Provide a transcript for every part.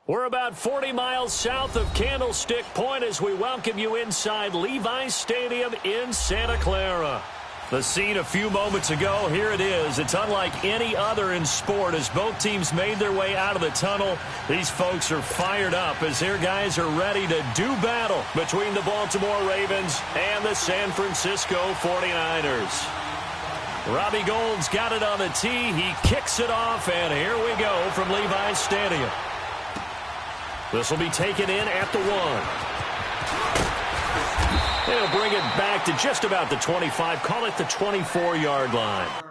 We're about 40 miles south of Candlestick Point as we welcome you inside Levi's Stadium in Santa Clara. The scene a few moments ago, here it is. It's unlike any other in sport as both teams made their way out of the tunnel. These folks are fired up as their guys are ready to do battle between the Baltimore Ravens and the San Francisco 49ers. Robbie Gould's got it on the tee. He kicks it off, and here we go from Levi's Stadium. This will be taken in at the 1. They'll bring it back to just about the 25. Call it the 24-yard line.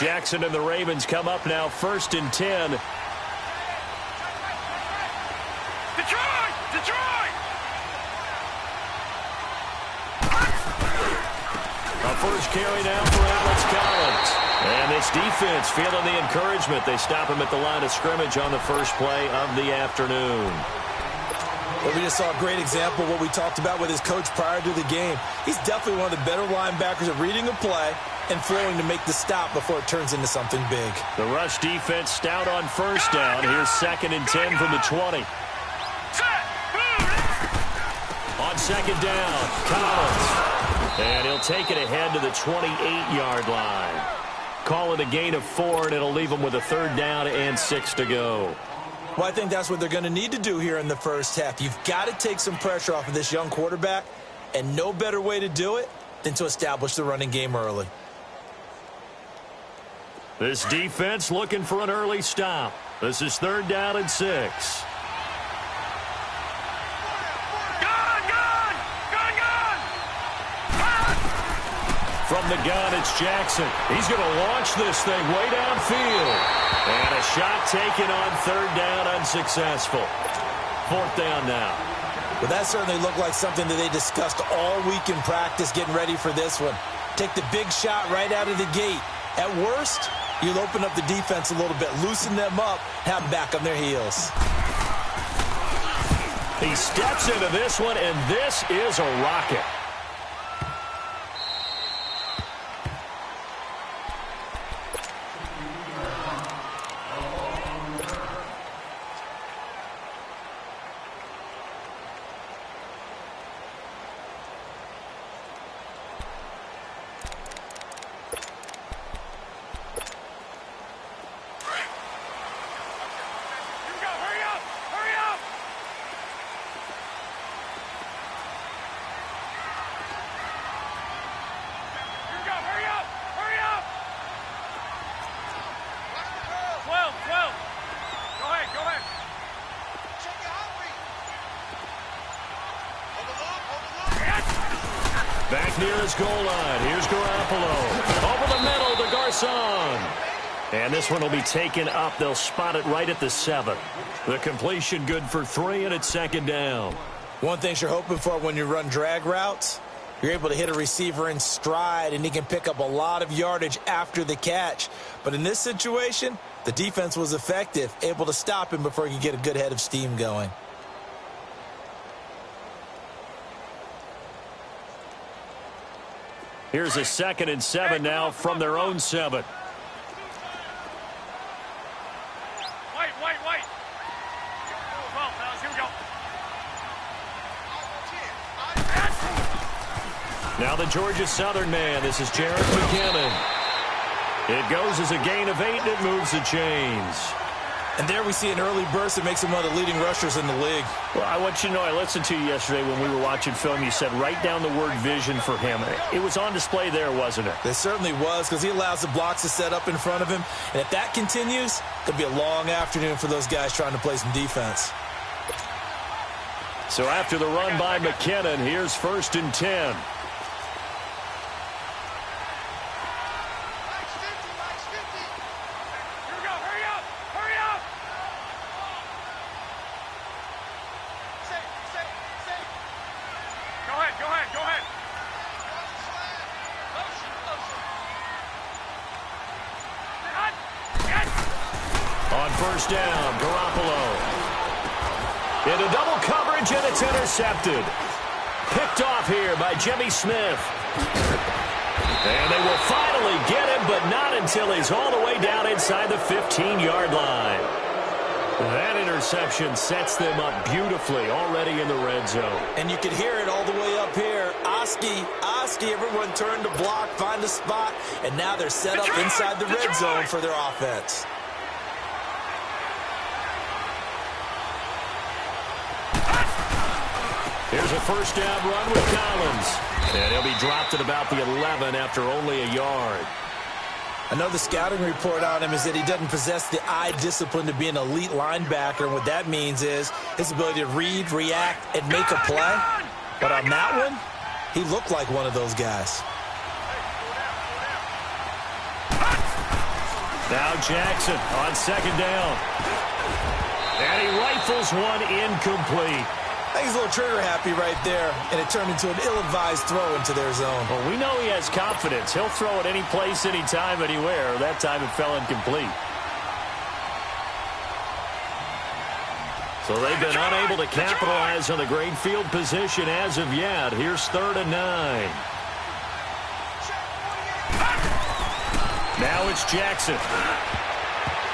Jackson and the Ravens come up now, 1st and 10. Detroit! Detroit! A first carry now for Atlas Collins. And this defense feeling the encouragement. They stop him at the line of scrimmage on the first play of the afternoon. Well, we just saw a great example of what we talked about with his coach prior to the game. He's definitely one of the better linebackers at reading a play and flowing to make the stop before it turns into something big. The rush defense stout on first down. Here's 2nd and 10 from the 20. On 2nd down, Collins. And he'll take it ahead to the 28-yard line. Call it a gain of 4, and it'll leave him with a 3rd down and 6 to go. Well, I think that's what they're going to need to do here in the first half. You've got to take some pressure off of this young quarterback, and no better way to do it than to establish the running game early. This defense looking for an early stop. This is 3rd down and 6. From the gun, it's Jackson. He's going to launch this thing way downfield. And a shot taken on 3rd down, unsuccessful. 4th down now. Well, that certainly looked like something that they discussed all week in practice getting ready for this one. Take the big shot right out of the gate. At worst, you'll open up the defense a little bit, loosen them up, have them back on their heels. He steps into this one, and this is a rocket. Back near his goal line. Here's Garoppolo. Over the middle to Garcon. And this one will be taken up. They'll spot it right at the 7. The completion good for 3, and it's 2nd down. One thing you're hoping for when you run drag routes, you're able to hit a receiver in stride, and he can pick up a lot of yardage after the catch. But in this situation, the defense was effective, able to stop him before he could get a good head of steam going. Here's a 2nd and 7 now from their own 7. Wait. Well, fellas, here we go. Now the Georgia Southern man. This is Jarrett McKinnon. It goes as a gain of 8, and it moves the chains. And there we see an early burst that makes him one of the leading rushers in the league. Well, I want you to know, I listened to you yesterday when we were watching film. You said write down the word vision for him. It was on display there, wasn't it? It certainly was, because he allows the blocks to set up in front of him. And if that continues, it'll be a long afternoon for those guys trying to play some defense. So after the run by McKinnon, here's 1st and 10. Down, Garoppolo. Into double coverage, and it's intercepted. Picked off here by Jimmy Smith. And they will finally get him, but not until he's all the way down inside the 15-yard line. That interception sets them up beautifully already in the red zone. And you can hear it all the way up here. Oski, everyone turned to block, find a spot, and now they're set up inside the red zone for their offense. Here's a 1st down run with Collins. And he'll be dropped at about the 11 after only a yard. I know the scouting report on him is that he doesn't possess the eye discipline to be an elite linebacker. And what that means is his ability to read, react, and make a play. But on that one, he looked like one of those guys. Now Jackson on 2nd down. And he rifles one incomplete. I think he's a little trigger happy right there, and it turned into an ill-advised throw into their zone. Well, we know he has confidence. He'll throw it any place, anytime, anywhere. That time it fell incomplete. So they've been unable to capitalize on the great field position as of yet. Here's 3rd and 9. Now it's Jackson.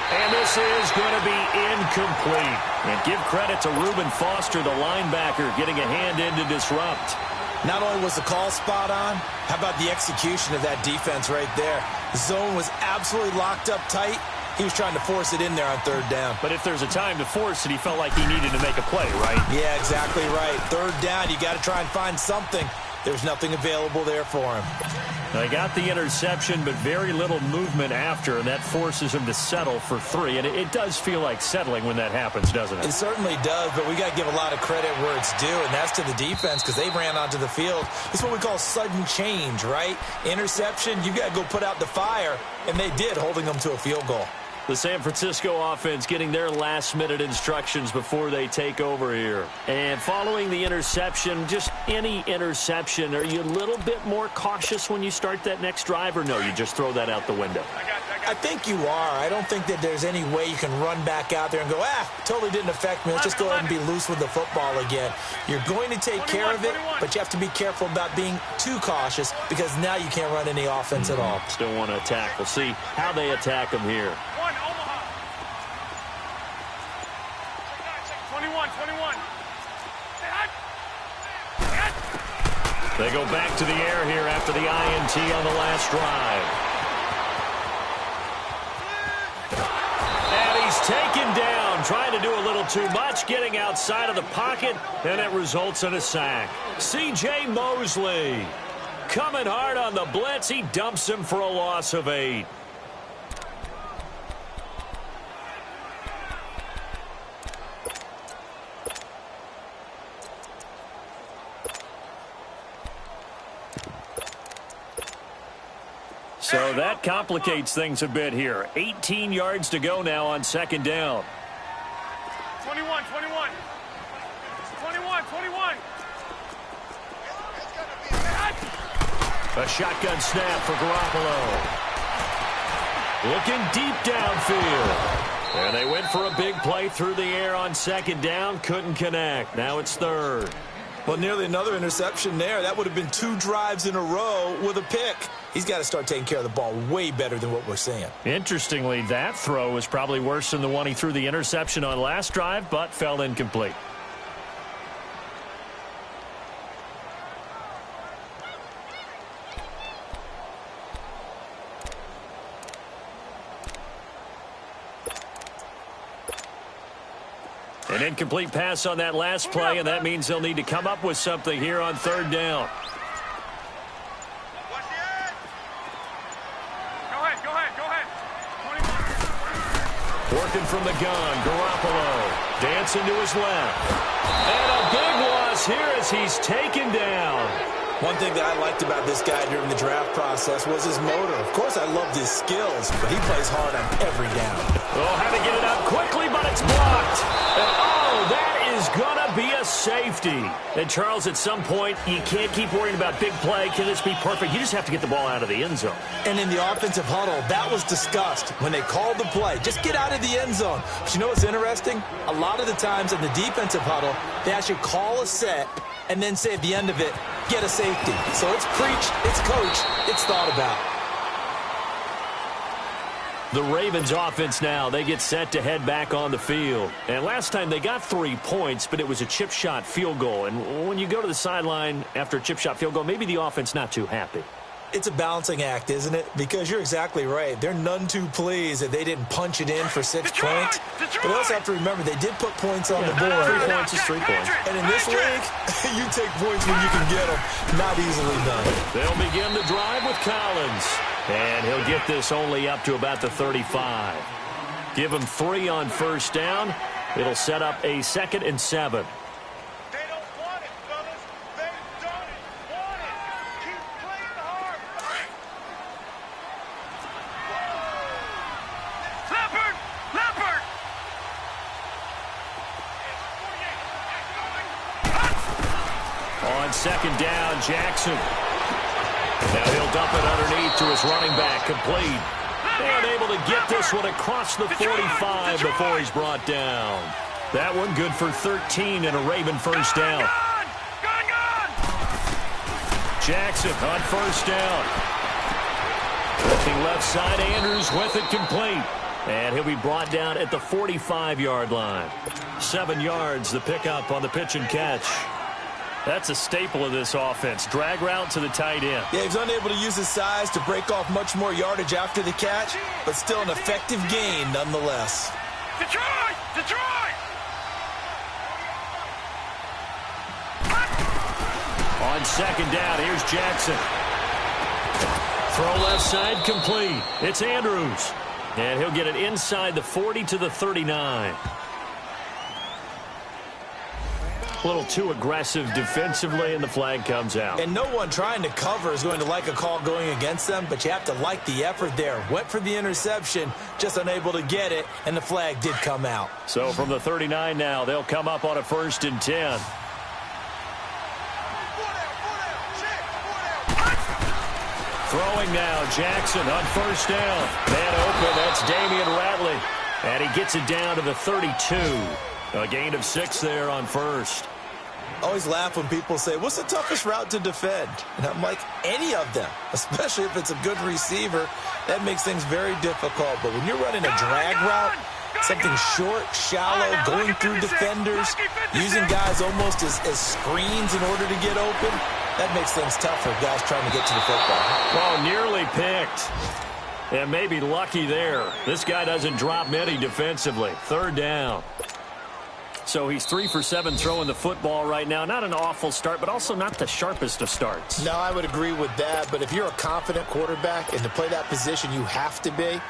And this is going to be incomplete. And give credit to Reuben Foster, the linebacker, getting a hand in to disrupt. Not only was the call spot on, how about the execution of that defense right there? The zone was absolutely locked up tight. He was trying to force it in there on 3rd down. But if there's a time to force it, he felt like he needed to make a play, right? Yeah, exactly right. 3rd down, you got to try and find something. There's nothing available there for him. They got the interception, but very little movement after, and that forces him to settle for 3. And it does feel like settling when that happens, doesn't it? It certainly does, but we got to give a lot of credit where it's due, and that's to the defense because they ran onto the field. It's what we call sudden change, right? Interception, you got to go put out the fire, and they did, holding them to a field goal. The San Francisco offense getting their last-minute instructions before they take over here. And following the interception, just any interception, are you a little bit more cautious when you start that next drive, or no, you just throw that out the window? I think you are. I don't think that there's any way you can run back out there and go, totally didn't affect me. Let's just go ahead and be loose with the football again. You're going to take care of it, but you have to be careful about being too cautious because now you can't run any offense at all. Still want to attack. We'll see how they attack them here. 21. They go back to the air here after the INT on the last drive. And he's taken down, trying to do a little too much, getting outside of the pocket, and it results in a sack. C.J. Mosley coming hard on the blitz. He dumps him for a loss of 8. So that complicates things a bit here. 18 yards to go now on 2nd down. 21. A shotgun snap for Garoppolo. Looking deep downfield. And they went for a big play through the air on 2nd down. Couldn't connect. Now it's 3rd. Well, nearly another interception there. That would have been 2 drives in a row with a pick. He's got to start taking care of the ball way better than what we're seeing. Interestingly, that throw was probably worse than the one he threw the interception on last drive, but fell incomplete. An incomplete pass on that last play, and that means they'll need to come up with something here on third down. Go ahead. 21. Working from the gun, Garoppolo dancing to his left. And a big loss here as he's taken down. One thing that I liked about this guy during the draft process was his motor. Of course, I loved his skills, but he plays hard on every down. Oh, had to get it out quickly, but it's blocked. And, that is going to be a safety. And, Charles, at some point, you can't keep worrying about big play. Can this be perfect? You just have to get the ball out of the end zone. And in the offensive huddle, that was discussed when they called the play. Just get out of the end zone. But you know what's interesting? A lot of the times in the defensive huddle, they actually call a set and then say at the end of it, get a safety. So it's preached, it's coached, it's thought about. The Ravens offense now, they get set to head back on the field. And last time they got 3 points, but it was a chip shot field goal. And when you go to the sideline after a chip shot field goal, maybe the offense not too happy. It's a balancing act, isn't it? Because you're exactly right. They're none too pleased that they didn't punch it in for 6 points. But you also have to remember, they did put points on the board. 3 points is 3 points. And in this league, you take points when you can get them. Not easily done. They'll begin the drive with Collins. And he'll get this only up to about the 35. Give him 3 on first down. It'll set up a 2nd and 7. They don't want it, fellas. They don't want it. Keep playing hard. Leopard! On 2nd down, Jackson. Now he'll dump it underneath to his running back, complete. And able to get this one across the 45 before he's brought down. That one good for 13 and a Raven first down. Jackson on first down. Looking left side, Andrews with it complete. And he'll be brought down at the 45-yard line. 7 yards, the pickup on the pitch and catch. That's a staple of this offense. Drag route to the tight end. Yeah, he's unable to use his size to break off much more yardage after the catch, but still an effective gain nonetheless. Detroit! On 2nd down, here's Jackson. Throw left side, complete. It's Andrews. And he'll get it inside the 40 to the 39. A little too aggressive defensively, and the flag comes out. And no one trying to cover is going to like a call going against them, but you have to like the effort there. Went for the interception, just unable to get it, and the flag did come out. So from the 39 now, they'll come up on a 1st and 10. Throwing now, Jackson on first down. Man open, that's Damian Ratley. And he gets it down to the 32. A gain of 6 there on first. I always laugh when people say, what's the toughest route to defend? And I'm like, any of them, especially if it's a good receiver. That makes things very difficult. But when you're running a drag route, something short, shallow, going through defenders, using guys almost as screens in order to get open, that makes things tough for guys trying to get to the football. Well, nearly picked. And maybe lucky there. This guy doesn't drop many defensively. 3rd down. So he's 3 for 7 throwing the football right now. Not an awful start, but also not the sharpest of starts. No, I would agree with that. But if you're a confident quarterback and to play that position, you have to be.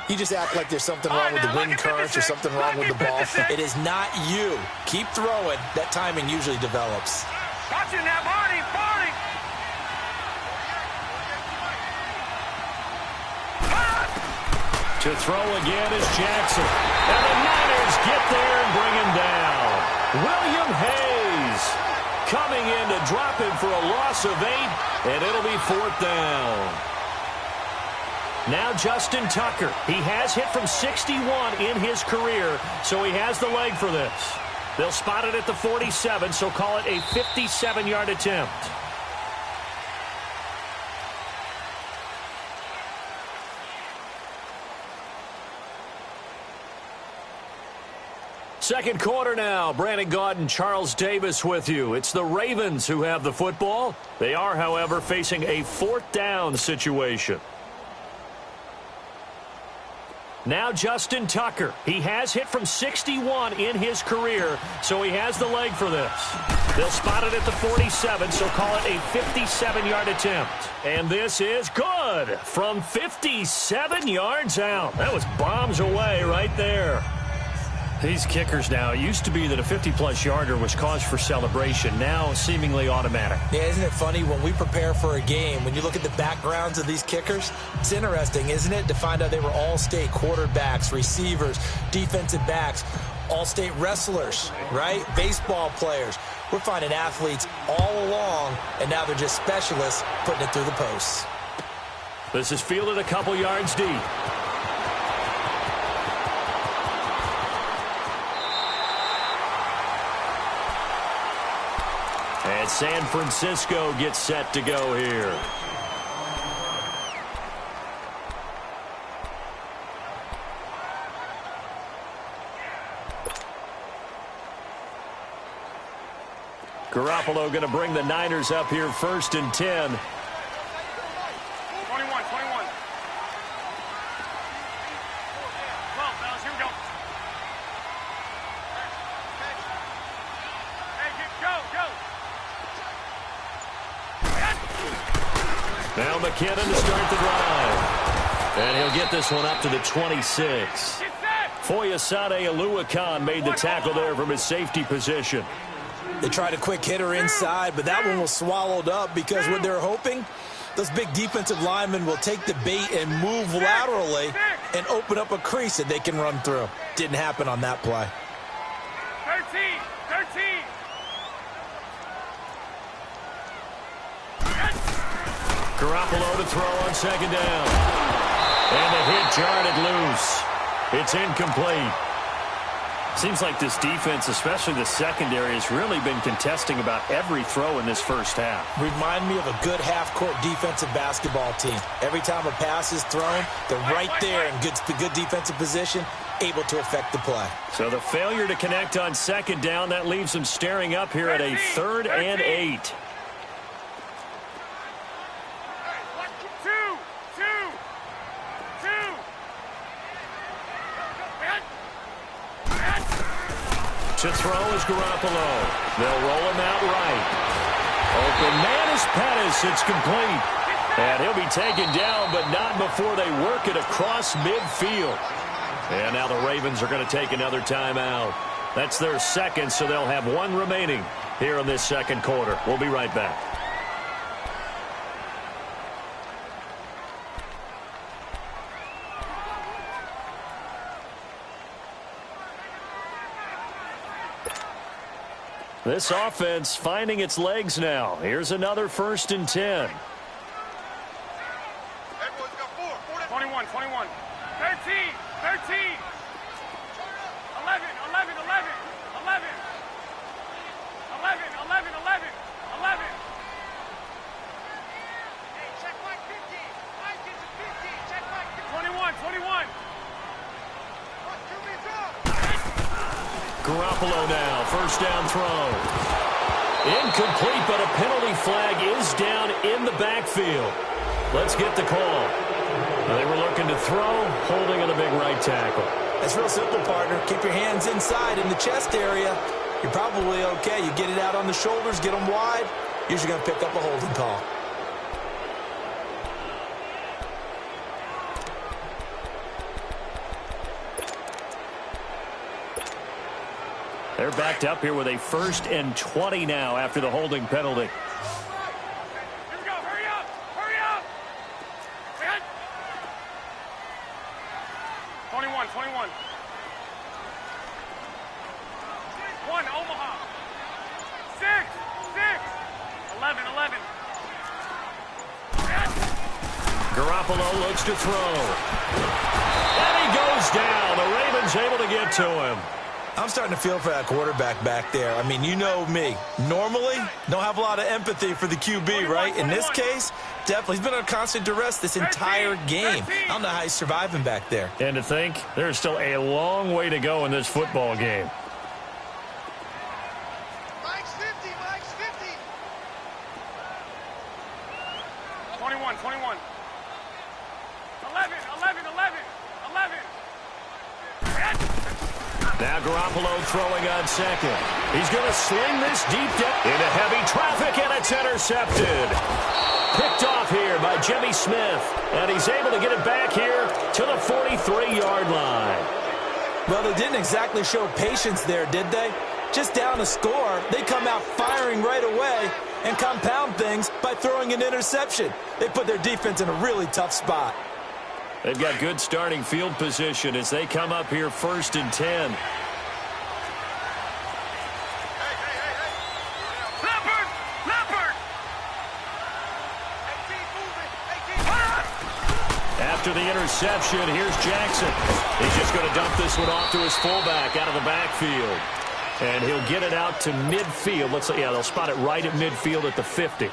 You just act like there's something wrong with the wind currents or something wrong with the ball. It is not you. Keep throwing. That timing usually develops. Watching that, Barney! To throw again is Jackson. And the Niners get there and bring him down. William Hayes coming in to drop him for a loss of 8, and it'll be 4th down. Now Justin Tucker. He has hit from 61 in his career, so he has the leg for this. They'll spot it at the 47, so call it a 57-yard attempt. Second quarter now. Brandon Gaudin and Charles Davis with you. It's the Ravens who have the football. They are, however, facing a 4th down situation. Now Justin Tucker. He has hit from 61 in his career, so he has the leg for this. They'll spot it at the 47, so call it a 57-yard attempt. And this is good from 57 yards out. That was bombs away right there. These kickers now, it used to be that a 50-plus yarder was cause for celebration. Now seemingly automatic. Yeah, isn't it funny when we prepare for a game, when you look at the backgrounds of these kickers, it's interesting, isn't it, to find out they were all-state quarterbacks, receivers, defensive backs, all-state wrestlers, right? Baseball players. We're finding athletes all along, and now they're just specialists putting it through the posts. This is fielded a couple yards deep. And San Francisco gets set to go here. Garoppolo going to bring the Niners up here 1st and 10. 21. Well, fellas, here we go. Hey, go. Now McKinnon to start the drive. And he'll get this one up to the 26. Foyesade Oluwakan made the tackle there from his safety position. They tried a quick hitter inside, but that one was swallowed up because what they're hoping, those big defensive linemen will take the bait and move laterally and open up a crease that they can run through. Didn't happen on that play. 13. Garoppolo to throw on 2nd down. And the hit jarred it loose. It's incomplete. Seems like this defense, especially the secondary, has really been contesting about every throw in this first half. Remind me of a good half-court defensive basketball team. Every time a pass is thrown, they're right there in good defensive position, able to affect the play. So the failure to connect on 2nd down, that leaves them staring up here at a 3rd and 8. To throw is Garoppolo. They'll roll him out right. Open man is Pettis. It's complete. And he'll be taken down, but not before they work it across midfield. And now the Ravens are going to take another timeout. That's their 2nd, so they'll have 1 remaining here in this 2nd quarter. We'll be right back. This offense finding its legs now. Here's another 1st and 10. Everyone's got 4. 21. 13. 11. 11. Hey, check Mike 50. Mike gets a 50. Check Mike 50. 21. Garoppolo now, 1st down throw. Incomplete, but a penalty flag is down in the backfield. Let's get the call. They were looking to throw, holding on a big right tackle. It's real simple, partner. Keep your hands inside in the chest area. You're probably okay. You get it out on the shoulders, get them wide. Usually going to pick up a holding call. They're backed up here with a 1st and 20 now after the holding penalty. Here we go. Hurry up. 21. 1, Omaha. 6. 11. Garoppolo looks to throw. And he goes down. The Ravens able to get to him. I'm starting to feel for that quarterback back there. I mean, you know me. Normally, don't have a lot of empathy for the QB, right? In this case, definitely. He's been under constant duress this entire game. I don't know how he's surviving back there. And to think, there's still a long way to go in this football game. Mike's 50. 21. 11. Now Garoppolo throwing on second. He's going to sling this deep into heavy traffic, and it's intercepted. Picked off here by Jimmy Smith, and he's able to get it back here to the 43-yard line. Well, they didn't exactly show patience there, did they? Just down a score, they come out firing right away and compound things by throwing an interception. They put their defense in a really tough spot. They've got good starting field position as they come up here 1st and 10. After the interception, here's Jackson. He's just going to dump this one off to his fullback out of the backfield. And he'll get it out to midfield. They'll spot it right at midfield at the 50.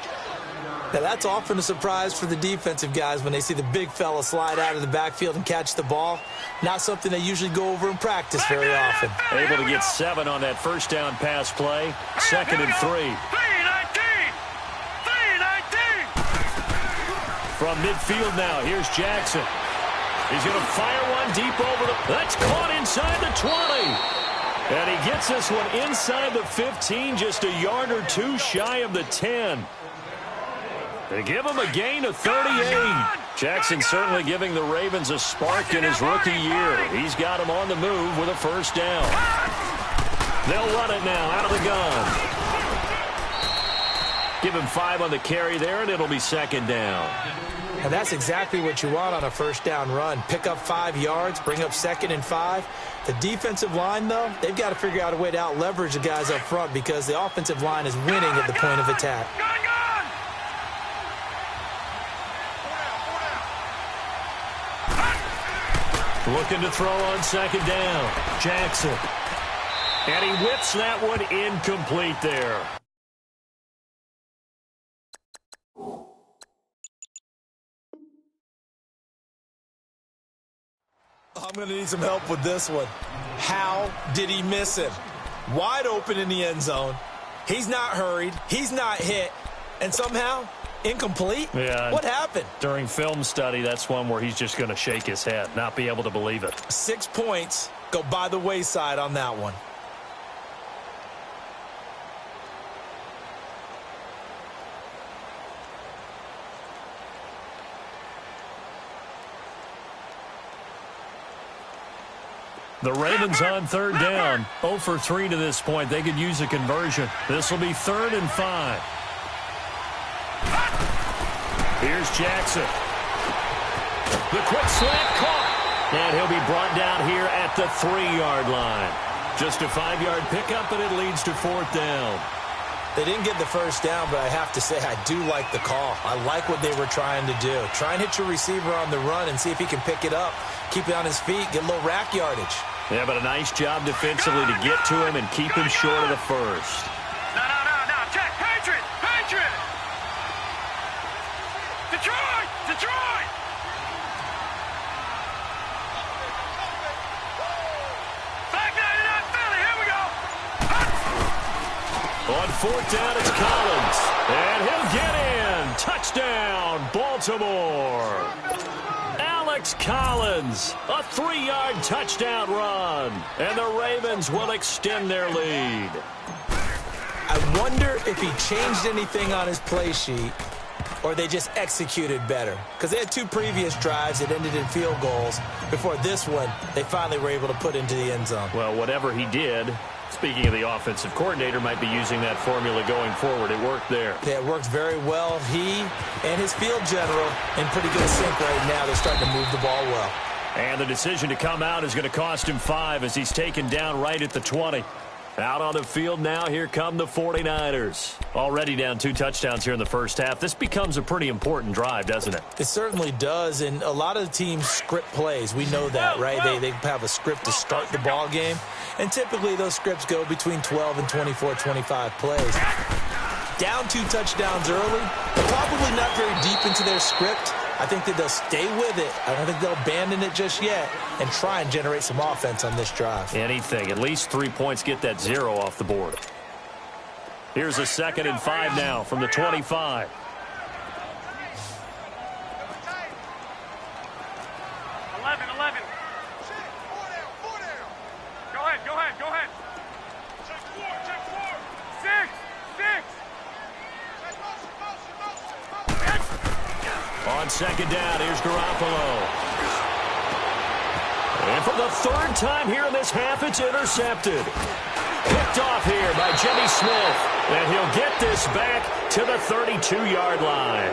Now, that's often a surprise for the defensive guys when they see the big fella slide out of the backfield and catch the ball. Not something they usually go over in practice very often. Able to get 7 on that first down pass play. 2nd and 3. From midfield now, here's Jackson. He's going to fire one deep over that's caught inside the 20. And he gets this one inside the 15, just a yard or two shy of the 10. They give him a gain of 38. Jackson certainly giving the Ravens a spark in his rookie year. He's got him on the move with a first down. They'll run it now out of the gun. Give him 5 on the carry there, and it'll be 2nd down. And that's exactly what you want on a first down run. Pick up 5 yards, bring up 2nd and 5. The defensive line, though, they've got to figure out a way to out-leverage the guys up front because the offensive line is winning at the point of attack. Looking to throw on 2nd down. Jackson. And he whips that one incomplete there. I'm going to need some help with this one. How did he miss him? Wide open in the end zone. He's not hurried. He's not hit. And somehow, incomplete? Yeah. What happened? During film study, that's one where he's just going to shake his head, not be able to believe it. 6 points go by the wayside on that one. The Ravens on 3rd down. 0 for 3 to this point. They could use a conversion. This will be 3rd and 5. Here's Jackson. The quick slant caught. And he'll be brought down here at the 3-yard line. Just a 5-yard pickup, and it leads to 4th down. They didn't get the first down, but I have to say I do like the call. I like what they were trying to do. Try and hit your receiver on the run and see if he can pick it up. Keep it on his feet, get a little rack yardage. Yeah, but a nice job defensively to get to him and keep him short of the first. No. Check. Patriot. Detroit. Back 99 Philly. Here we go. On 4th down, it's Collins. And he'll get in. Touchdown, Baltimore. Alex Collins, a 3-yard touchdown run. And the Ravens will extend their lead. I wonder if he changed anything on his play sheet or they just executed better. Because they had 2 previous drives that ended in field goals. Before this one, they finally were able to put into the end zone. Well, whatever he did, speaking of the offensive coordinator, might be using that formula going forward. It worked there. Yeah, it worked very well. He and his field general in pretty good sync right now. They're starting to move the ball well. And the decision to come out is going to cost him 5 as he's taken down right at the 20. Out on the field now, here come the 49ers. Already down 2 touchdowns here in the first half. This becomes a pretty important drive, doesn't it? It certainly does, and a lot of the teams script plays. We know that, right? They have a script to start the ball game, and typically those scripts go between 12 and 24, 25 plays. Down 2 touchdowns early, probably not very deep into their script. I think that they'll stay with it. I don't think they'll abandon it just yet and try and generate some offense on this drive. Anything. At least 3 points, get that 0 off the board. Here's a 2nd and 5 now from the 25. 11. Go ahead. Go ahead, go ahead. Check four, check four. Six. On second down, here's Garoppolo. And for the third time here in this half, it's intercepted. Picked off here by Jimmy Smith. And he'll get this back to the 32-yard line.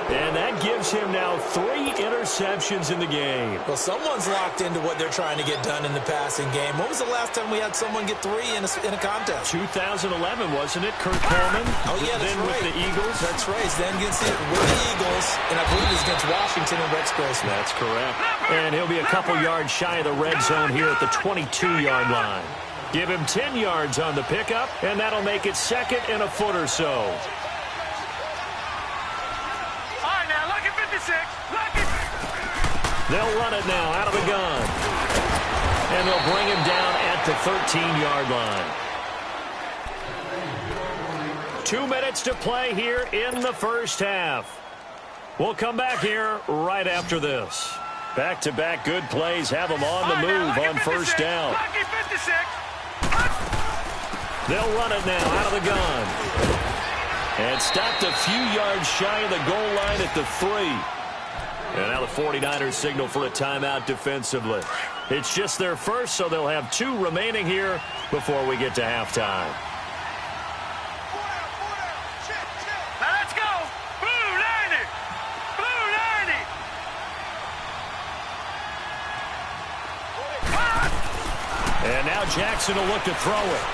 And that gives him now 3 interceptions in the game. Well, someone's locked into what they're trying to get done in the passing game. When was the last time we had someone get 3 in a contest? 2011, wasn't it? Kurt Coleman? Oh, yeah, that's then right. with the Eagles. That's right. Then against the Eagles, and I believe it's against Washington and Rex Grossman. That's correct. And he'll be a couple yards shy of the red zone here at the 22-yard line. Give him 10 yards on the pickup, and that'll make it second and a foot or so. They'll run it now out of the gun. And they'll bring him down at the 13-yard line. 2 minutes to play here in the first half. We'll come back here right after this. Back-to-back good plays have them on the move on first down. They'll run it now out of the gun. And stopped a few yards shy of the goal line at the 3. And now the 49ers signal for a timeout defensively. It's just their first, so they'll have 2 remaining here before we get to halftime. Now let's go. Blue 90. Blue 90. And now Jackson will look to throw it.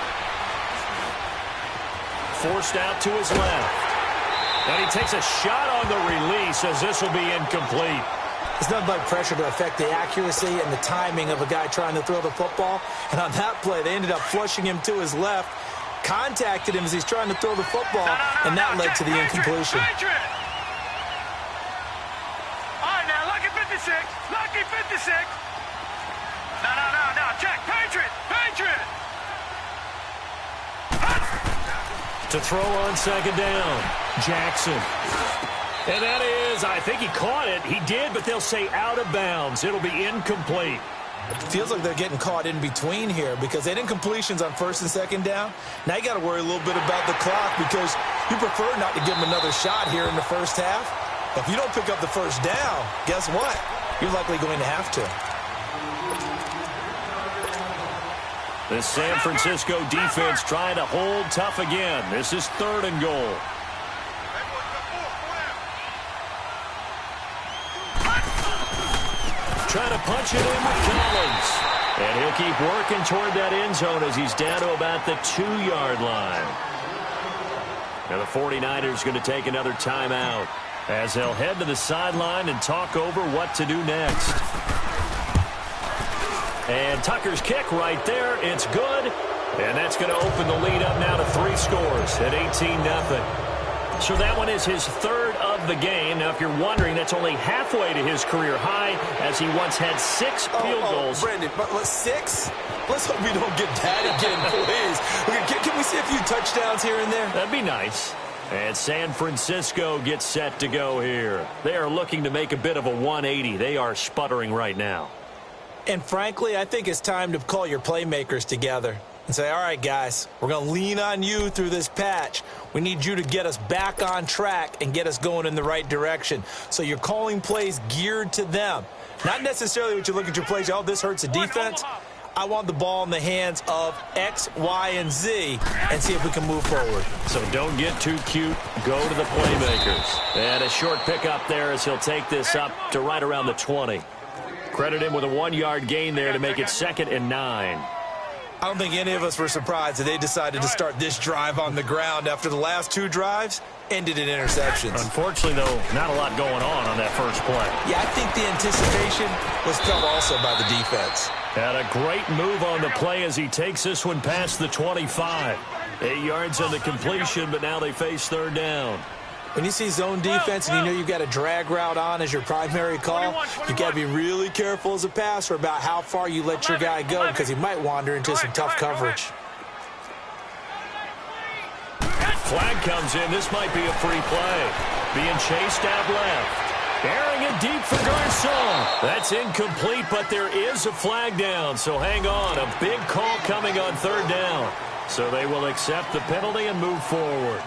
Forced out to his left. And he takes a shot on the release as this will be incomplete. It's nothing but pressure to affect the accuracy and the timing of a guy trying to throw the football. And on that play, they ended up flushing him to his left, contacted him as he's trying to throw the football, and that led to the incompletion. All right, now, lucky 56. Lucky 56. No. Check. Patriot. To throw on second down, Jackson. And that is, I think he caught it. He did, but they'll say out of bounds. It'll be incomplete. Feels like they're getting caught in between here because they didn't completions on first and second down. Now you got to worry a little bit about the clock because you prefer not to give them another shot here in the first half. If you don't pick up the first down, guess what? You're likely going to have to. The San Francisco defense trying to hold tough again. This is 3rd and goal. Trying to punch it in with Collins. And he'll keep working toward that end zone as he's down to about the 2-yard line. Now the 49ers going to take another timeout as they'll head to the sideline and talk over what to do next. And Tucker's kick right there. It's good. And that's going to open the lead up now to 3 scores at 18-0. So that one is his 3rd of the game. Now, if you're wondering, that's only halfway to his career high as he once had 6 field goals. Brandon, but 6? Let's hope we don't get that again, please. Can we see a few touchdowns here and there? That'd be nice. And San Francisco gets set to go here. They are looking to make a bit of a 180. They are sputtering right now. And frankly, I think it's time to call your playmakers together and say, all right, guys, we're going to lean on you through this patch. We need you to get us back on track and get us going in the right direction. So you're calling plays geared to them. Not necessarily what you look at your plays, oh, this hurts the defense. I want the ball in the hands of X, Y, and Z and see if we can move forward. So don't get too cute. Go to the playmakers. And a short pickup there as he'll take this up to right around the 20. Credit him with a 1-yard gain there to make it 2nd and 9. I don't think any of us were surprised that they decided to start this drive on the ground after the last 2 drives ended in interceptions. Unfortunately, though, not a lot going on that first play. Yeah, I think the anticipation was felt also by the defense. And a great move on the play as he takes this one past the 25. 8 yards on the completion, but now they face 3rd down. When you see zone defense and you know you've got a drag route on as your primary call, you got to be really careful as a passer about how far you let your guy go because he might wander into some tough coverage. Flag comes in. This might be a free play. Being chased out left. Airing it deep for Garcon. That's incomplete, but there is a flag down, so hang on. A big call coming on third down. So they will accept the penalty and move forward.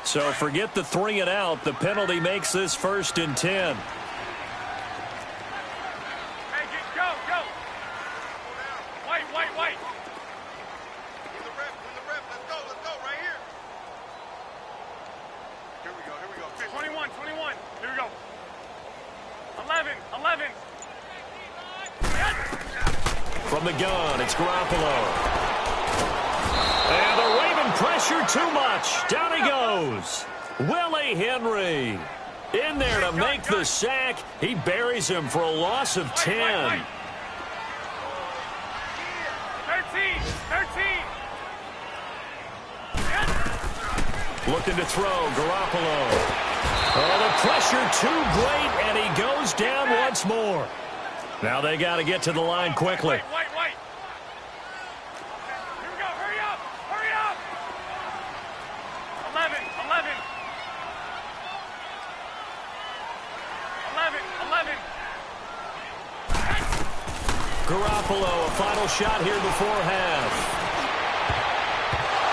So forget the 3 and out. The penalty makes this 1st and 10. From the gun, it's Garoppolo. And they're waving pressure too much. Down he goes. Willie Henry in there to make the sack. He buries him for a loss of 10. 13. Looking to throw, Garoppolo. Oh, the pressure too great, and he goes down once more. Now they got to get to the line quickly. Wait. Here we go. Hurry up. 11. Garoppolo, a final shot here before half.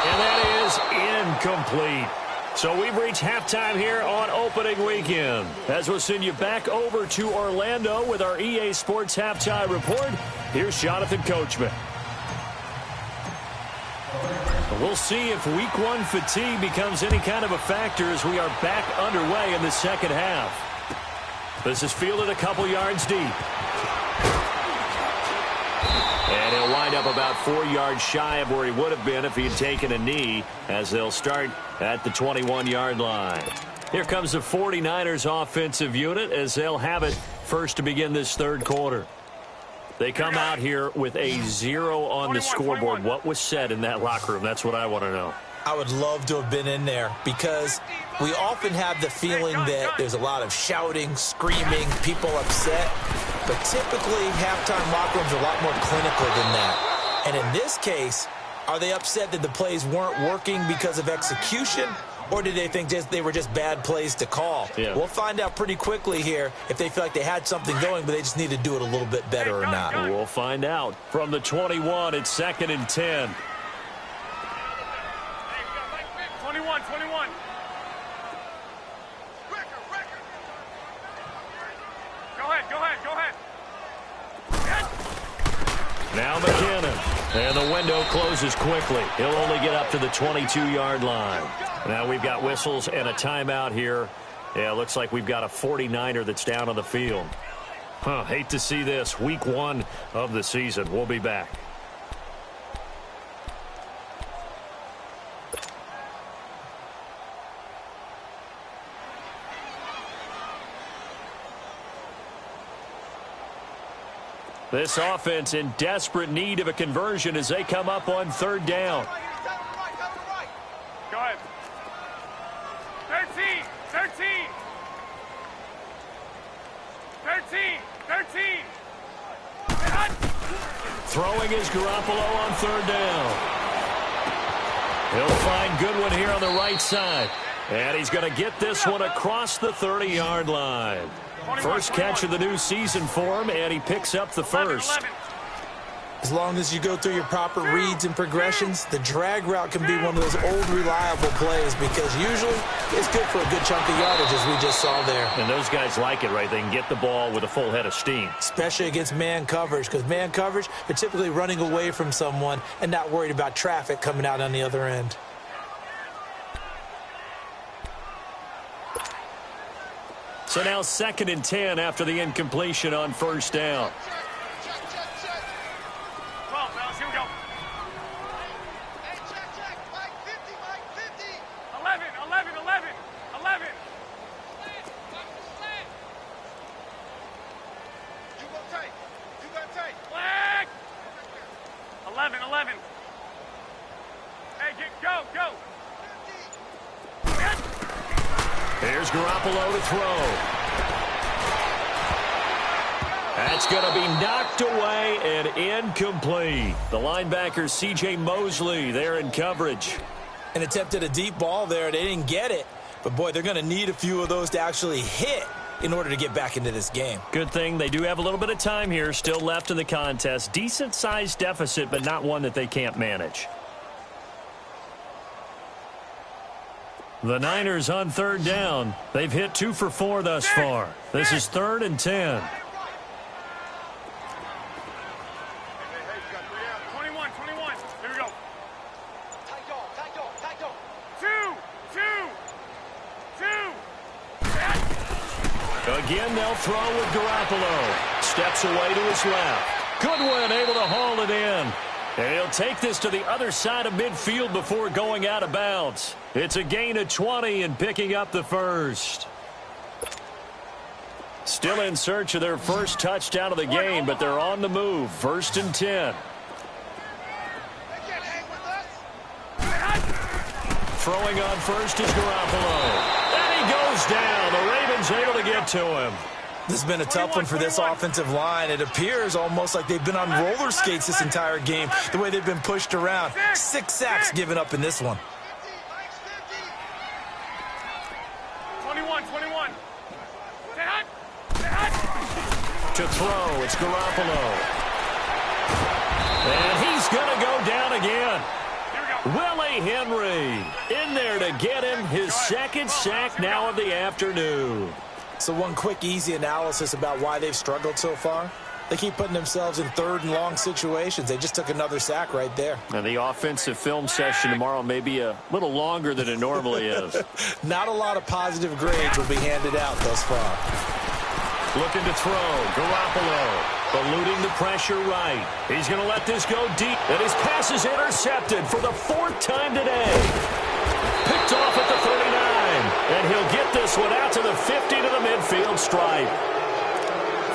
And that is incomplete. So we've reached halftime here on opening weekend. As we'll send you back over to Orlando with our EA Sports Halftime Report, here's Jonathan Coachman. We'll see if week 1 fatigue becomes any kind of a factor as we are back underway in the second half. This is fielded a couple yards deep. And he'll wind up about 4 yards shy of where he would have been if he had taken a knee, as they'll start at the 21-yard line. Here comes the 49ers offensive unit as they'll have it first to begin this third quarter. They come out here with a 0 on the scoreboard. What was said in that locker room? That's what I want to know. I would love to have been in there because we often have the feeling that there's a lot of shouting, screaming, people upset. But typically, halftime locker rooms are a lot more clinical than that. And in this case, are they upset that the plays weren't working because of execution? Or did they think they were just bad plays to call? Yeah. We'll find out pretty quickly here if they feel like they had something going, but they just need to do it a little bit better or not. We'll find out. From the 21, it's 2nd and 10. 21. Go ahead. Now McKinnon. And the window closes quickly. He'll only get up to the 22-yard line. Now we've got whistles and a timeout here. Yeah, it looks like we've got a 49er that's down on the field. Hate to see this. Week 1 of the season. We'll be back. This offense in desperate need of a conversion as they come up on third down. Go ahead. 13. Throwing is Garoppolo on third down. He'll find Goodwin here on the right side. And he's going to get this one across the 30-yard line. First catch of the new season for him, and he picks up the first. As long as you go through your proper reads and progressions, the drag route can be one of those old reliable plays because usually it's good for a good chunk of yardage, as we just saw there. And those guys like it, right? They can get the ball with a full head of steam. Especially against man coverage, because man coverage, they're typically running away from someone and not worried about traffic coming out on the other end. So now 2nd and 10 after the incompletion on first down. 12, fellas, here we go. 11. You got tight. Flag. 11. Hey, go. Here's Garoppolo to throw. That's going to be knocked away and incomplete. The linebacker, C.J. Mosley, there in coverage. And attempted a deep ball there. They didn't get it. But, boy, they're going to need a few of those to actually hit in order to get back into this game. Good thing they do have a little bit of time here still left in the contest. Decent-sized deficit, but not one that they can't manage. The Niners on third down. They've hit 2 for 4 thus far. This is 3rd and 10. 21. Here we go. Tight dog. 2. Again, they'll throw with Garoppolo. Steps away to his left. Goodwin able to haul it in. And he'll take this to the other side of midfield before going out of bounds. It's a gain of 20 and picking up the first. Still in search of their first touchdown of the game, but they're on the move. 1st and 10. Throwing on first is Garoppolo. And he goes down. The Ravens able to get to him. This has been a tough one for this offensive line. It appears almost like they've been on roller skates this entire game, the way they've been pushed around. 6 sacks given up in this one. 21. To throw, it's Garoppolo. And he's going to go down again. Willie Henry in there to get him his 2nd sack now of the afternoon. So one quick, easy analysis about why they've struggled so far. They keep putting themselves in 3rd and long situations. They just took another sack right there. And the offensive film session tomorrow may be a little longer than it normally is. Not a lot of positive grades will be handed out thus far. Looking to throw. Garoppolo eluding the pressure right. He's going to let this go deep. And his pass is intercepted for the 4th time today. Picked off at the 39. And he'll get this one out to the 50 to the midfield stripe.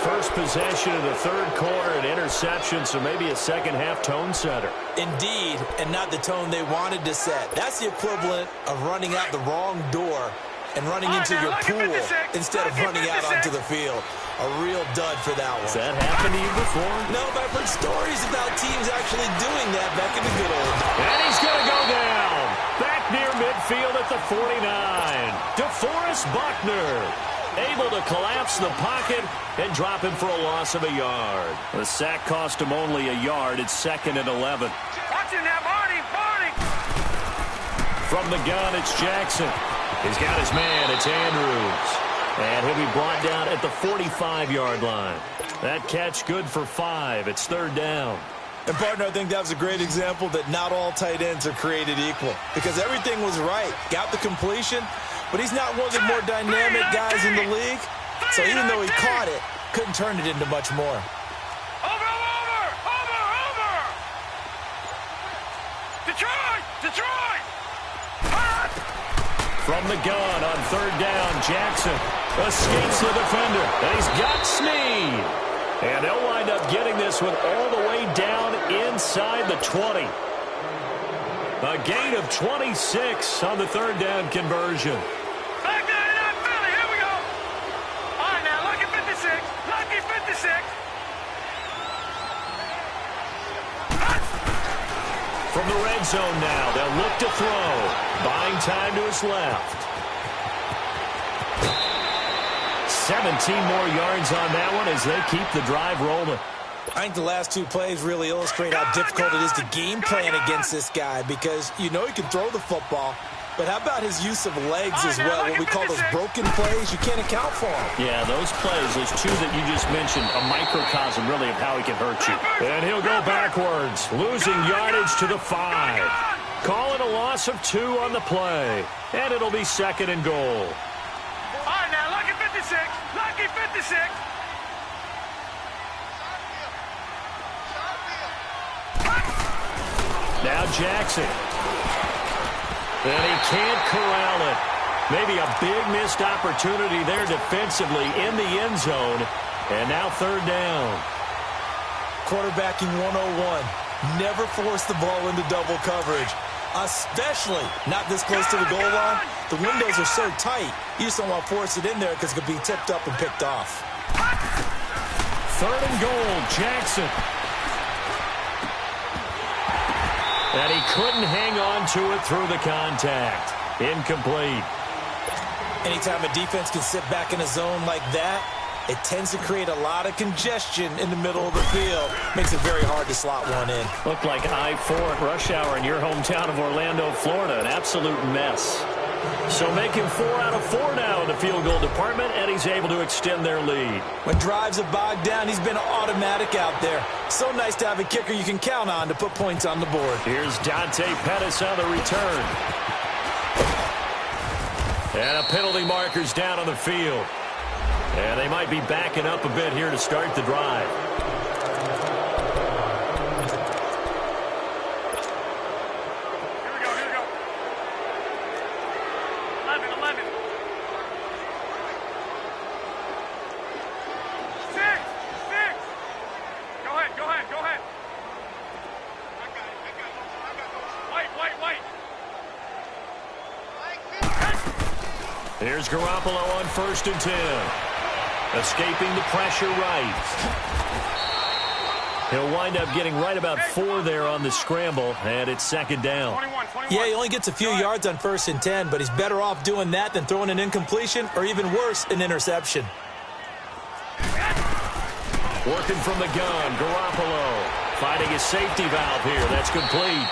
First possession of the 3rd quarter, an interception, so maybe a second-half tone setter. Indeed, and not the tone they wanted to set. That's the equivalent of running out the wrong door and running into your pool instead of running out onto the field. A real dud for that one. Has that happened to you before? No, but I've heard stories about teams actually doing that back in the good old days. And he's going to go down. Back near midfield at the 49. DeForest Buckner able to collapse the pocket and drop him for a loss of a yard. The sack cost him only a yard. It's 2nd and 11. Watching that, Marty. From the gun, it's Jackson. He's got his man. It's Andrews. And he'll be brought down at the 45-yard line. That catch good for 5. It's 3rd down. And, partner, I think that was a great example that not all tight ends are created equal. Because everything was right. Got the completion, but he's not one of the more dynamic guys in the league. So even though he caught it, couldn't turn it into much more. Over! Detroit! From the gun on 3rd down, Jackson escapes the defender. And he's got Snead. And they'll wind up getting this one all the way down inside the 20. A gain of 26 on the 3rd down conversion. Back there in that Philly. Here we go. All right, now, lucky 56. Lucky 56. From the red zone now, they'll look to throw. Buying time to his left. 17 more yards on that one as they keep the drive rolling. I think the last 2 plays really illustrate how difficult it is to game plan against this guy because you know he can throw the football, but how about his use of legs as well? What we call those broken plays, you can't account for them. Yeah, those plays, those 2 that you just mentioned, a microcosm really of how he can hurt you. And he'll go backwards, losing yardage to the 5. Call it a loss of 2 on the play, and it'll be 2nd and goal. All right, now, lucky 56. Lucky 56. Now Jackson. And he can't corral it. Maybe a big missed opportunity there defensively in the end zone. And now 3rd down. Quarterbacking 101. Never force the ball into double coverage, especially not this close to the goal line. The windows are so tight, you just don't want to force it in there because it could be tipped up and picked off. 3rd and goal, Jackson. And he couldn't hang on to it through the contact. Incomplete. Anytime a defense can sit back in a zone like that, it tends to create a lot of congestion in the middle of the field. Makes it very hard to slot one in. Looked like I-4 at rush hour in your hometown of Orlando, Florida. An absolute mess. So making 4 out of 4 now in the field goal department, and he's able to extend their lead. When drives are bogged down, he's been automatic out there. So nice to have a kicker you can count on to put points on the board. Here's Dante Pettis on the return. And a penalty marker's down on the field. And they might be backing up a bit here to start the drive. Here we go. 11. 6. Go ahead. I got it. Wait. Here's Garoppolo on 1st and 10. Escaping the pressure right. He'll wind up getting right about 4 there on the scramble, and it's 2nd down. 21. Yeah, he only gets a few yards on 1st and 10, but he's better off doing that than throwing an incompletion or even worse, an interception. Working from the gun, Garoppolo finding his safety valve here. That's complete.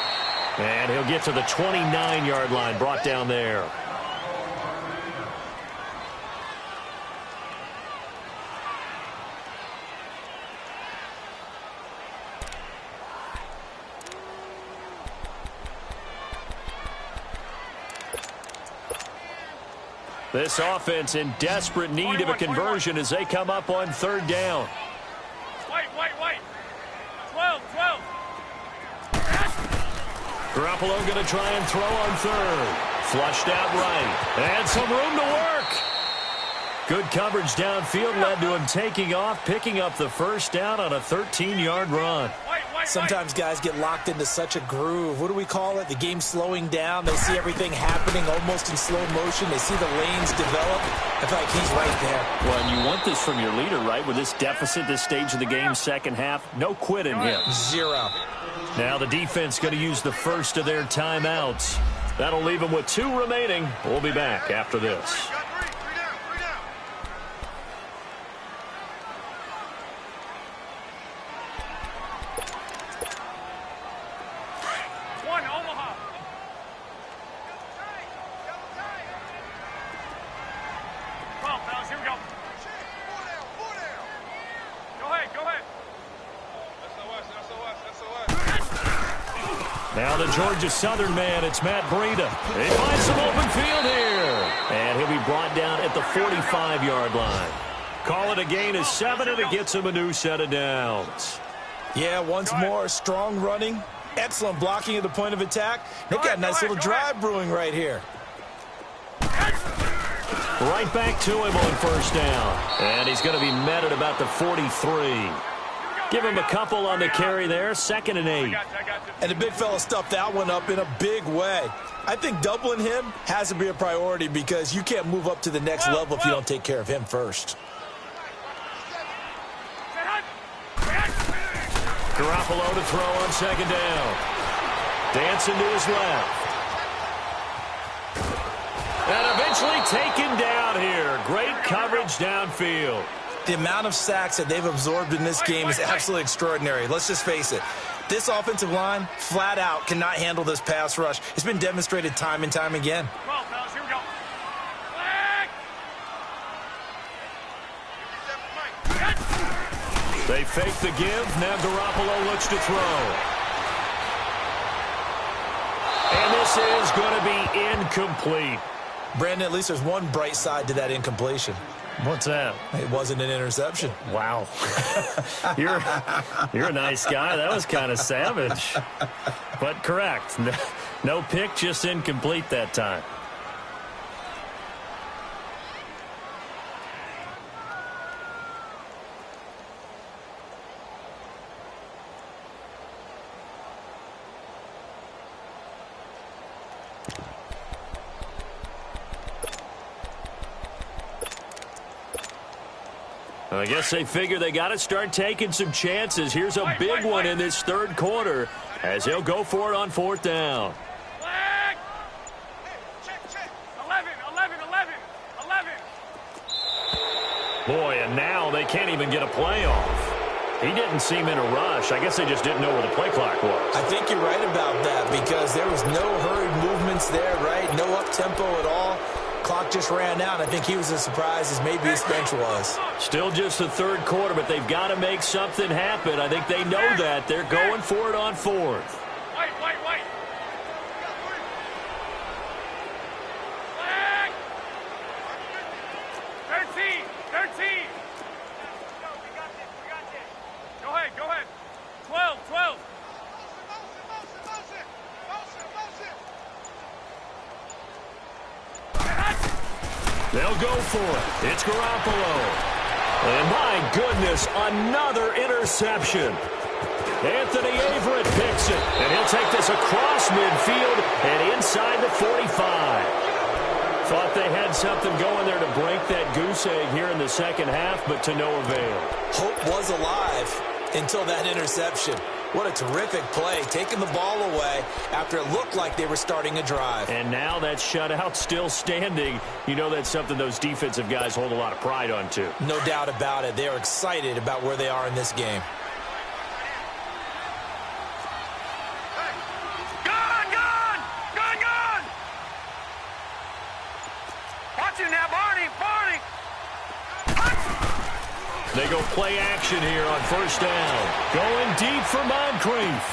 And he'll get to the 29-yard line, brought down there. This offense in desperate need of a conversion as they come up on 3rd down. Wait. 12. Garoppolo going to try and throw on 3rd. Flushed out right. And some room to work. Good coverage downfield led to him taking off, picking up the 1st down on a 13-yard run. Sometimes guys get locked into such a groove. What do we call it? The game slowing down. They see everything happening almost in slow motion. They see the lanes develop. I feel like he's right there. Well, and you want this from your leader, right? With this deficit, this stage of the game, 2nd half, no quit in him. 0. Now the defense going to use the first of their timeouts. That'll leave them with 2 remaining. We'll be back after this. Now the Georgia Southern man, it's Matt Breida. He finds some open field here. And he'll be brought down at the 45-yard line. Call it a gain of 7, and it gets him a new set of downs. Yeah, once more, strong running. Excellent blocking at the point of attack. They've got a nice little drive brewing right here. Right back to him on 1st down. And he's going to be met at about the 43. Give him a couple on the carry there, 2nd and 8. And the big fella stuffed that one up in a big way. I think doubling him has to be a priority because you can't move up to the next level if you don't take care of him first. Garoppolo to throw on 2nd down. Dancing to his left. And eventually taken down here. Great coverage downfield. The amount of sacks that they've absorbed in this game is absolutely extraordinary. Let's just face it. This offensive line, flat out, cannot handle this pass rush. It's been demonstrated time and time again. Here we go. They fake the give. Now Garoppolo looks to throw. And this is going to be incomplete. Brandon, at least there's one bright side to that incompletion. What's that? It wasn't an interception. Wow. You're a nice guy. That was kind of savage. But correct. No pick, just incomplete that time. I guess they figure they got to start taking some chances. Here's a big one in this third quarter as they'll go for it on fourth down. Flag! Check. 11. Boy, and now they can't even get a play off. He didn't seem in a rush. I guess they just didn't know where the play clock was. I think you're right about that because there was no hurried movements there, right? No up-tempo at all. Clock just ran out. I think he was as surprised as maybe his bench was. Still just the third quarter, but they've got to make something happen. I think they know that. They're going for it on fourth. Wait. Flag! 13. We got this. Go ahead. 12. They'll go for it. It's Garoppolo. And my goodness, another interception. Anthony Averett picks it. And he'll take this across midfield and inside the 45. Thought they had something going there to break that goose egg here in the second half, but to no avail. Hope was alive until that interception. What a terrific play, taking the ball away after it looked like they were starting a drive. And now that shutout still standing. You know that's something those defensive guys hold a lot of pride on, too. No doubt about it. They are excited about where they are in this game. Gone! Watch it now, Barney! They go play action here on first down. Going deep for Moncrief.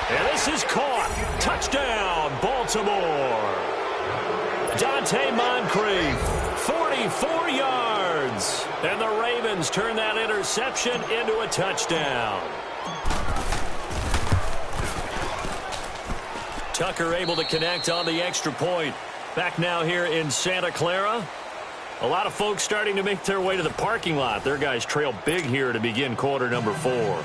And this is caught. Touchdown, Baltimore. Dante Moncrief, 44 yards. And the Ravens turn that interception into a touchdown. Tucker able to connect on the extra point. Back now here in Santa Clara. A lot of folks starting to make their way to the parking lot. Their guys trail big here to begin quarter number 4.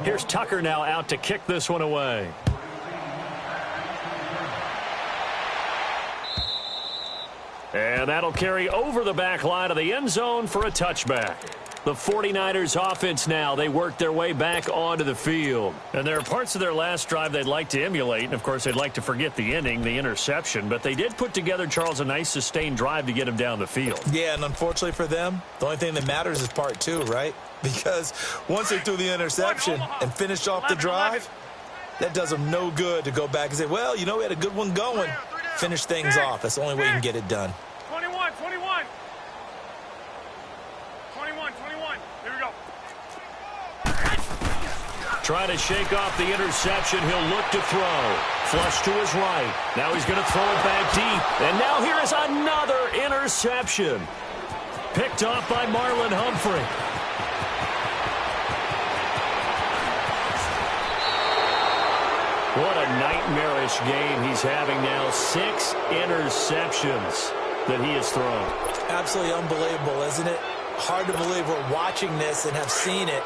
Here's Tucker now out to kick this one away. And that'll carry over the back line of the end zone for a touchback. The 49ers offense now, they work their way back onto the field. And there are parts of their last drive they'd like to emulate. And, of course, they'd like to forget the inning, the interception. But they did put together, Charles, a nice sustained drive to get him down the field. Yeah, and unfortunately for them, the only thing that matters is part 2, right? Because once they threw the interception and finished off the drive, that does them no good to go back and say, well, you know, we had a good one going. Finish things off. That's the only way you can get it done. 21. Here we go. Trying to shake off the interception. He'll look to throw. Flush to his right. Now he's going to throw it back deep. And now here is another interception. Picked off by Marlon Humphrey. What a nightmarish game he's having now. 6 interceptions that he has thrown. Absolutely unbelievable, isn't it? Hard to believe we're watching this and have seen it,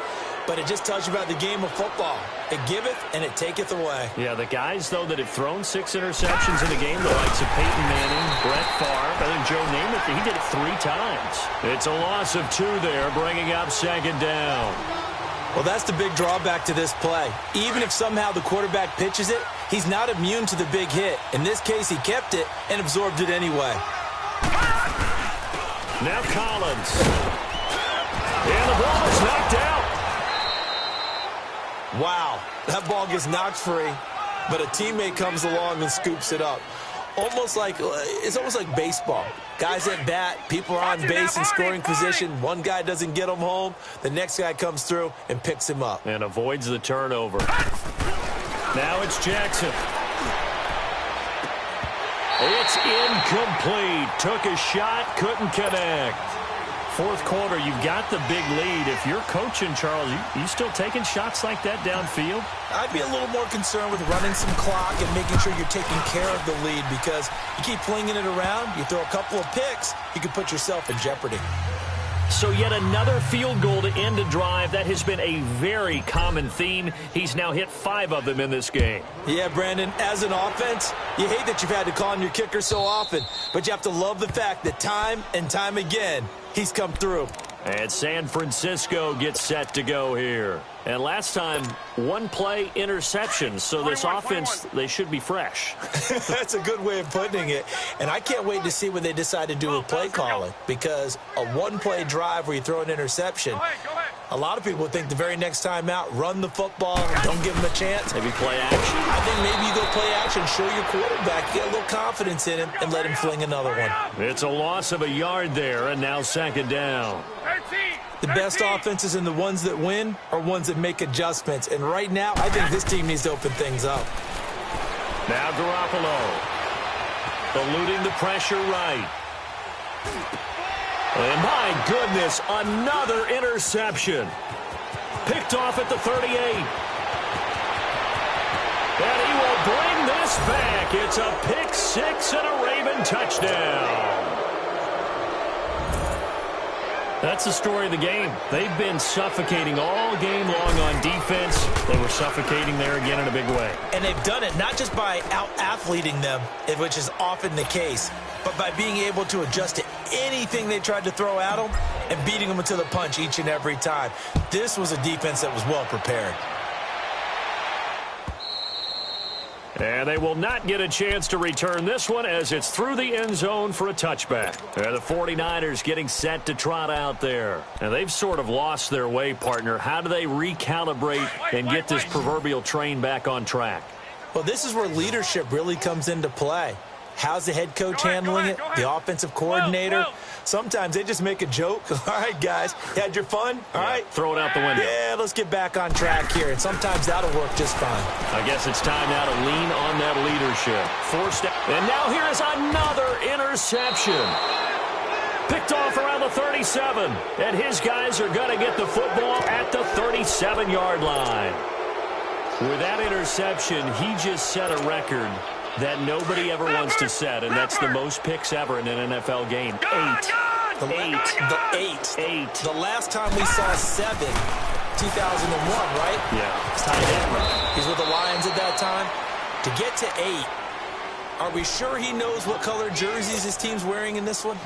but it just tells you about the game of football. It giveth and it taketh away. Yeah, the guys, though, that have thrown 6 interceptions in a game, the likes of Peyton Manning, Brett Favre, I think Joe Namath, he did it 3 times. It's a loss of 2 there, bringing up second down. Well, that's the big drawback to this play. Even if somehow the quarterback pitches it, he's not immune to the big hit. In this case, he kept it and absorbed it anyway. Now Collins. And the ball is knocked out. Wow, that ball gets knocked free, but a teammate comes along and scoops it up. It's almost like baseball. Guys at bat, people are on base in scoring position. One guy doesn't get him home. The next guy comes through and picks him up. And avoids the turnover. Now it's Jackson. It's incomplete. Took a shot, couldn't connect. Fourth quarter, you've got the big lead. If you're coaching, Charles, you still taking shots like that downfield? I'd be a little more concerned with running some clock and making sure you're taking care of the lead, because you keep flinging it around, you throw a couple of picks, you can put yourself in jeopardy. So yet another field goal to end a drive. That has been a very common theme. He's now hit 5 of them in this game. Yeah, Brandon, as an offense, you hate that you've had to call on your kicker so often, but you have to love the fact that time and time again, he's come through. And San Francisco gets set to go here. And last time, 1 play interception. So this offense, they should be fresh. That's a good way of putting it. And I can't wait to see what they decide to do with play calling, because a 1-play drive where you throw an interception, a lot of people think the very next time out, run the football, don't give them a chance. Maybe play action. I think maybe you go play action, show your quarterback, get a little confidence in him, and let him fling another one. It's a loss of a yard there, and now 2nd down. The best offenses and the ones that win are ones that make adjustments. And right now, I think this team needs to open things up. Now Garoppolo. Eluding the pressure right. And my goodness, another interception. Picked off at the 38. And he will bring this back. It's a pick 6 and a Raven touchdown. That's the story of the game. They've been suffocating all game long on defense. They were suffocating there again in a big way. And they've done it not just by out-athleting them, which is often the case, but by being able to adjust to anything they tried to throw at them and beating them to the punch each and every time. This was a defense that was well prepared. And they will not get a chance to return this one as it's through the end zone for a touchback. The 49ers getting set to trot out there. And they've sort of lost their way, partner. How do they recalibrate and get this proverbial train back on track? Well, this is where leadership really comes into play. How's the head coach handling it? The offensive coordinator? Sometimes they just make a joke. All right, guys, you had your fun? All right. Throw it out the window. Yeah, let's get back on track here. And sometimes that'll work just fine. I guess it's time now to lean on that leadership. And now here is another interception. Picked off around the 37. And his guys are going to get the football at the 37-yard line. With that interception, he just set a record that nobody ever wants to set, and that's the most picks ever in an NFL game. 8. The last time we saw 7, 2001, right? Yeah, it's tight end. He's with the Lions at that time. To get to 8, are we sure he knows what color jerseys his team's wearing in this one?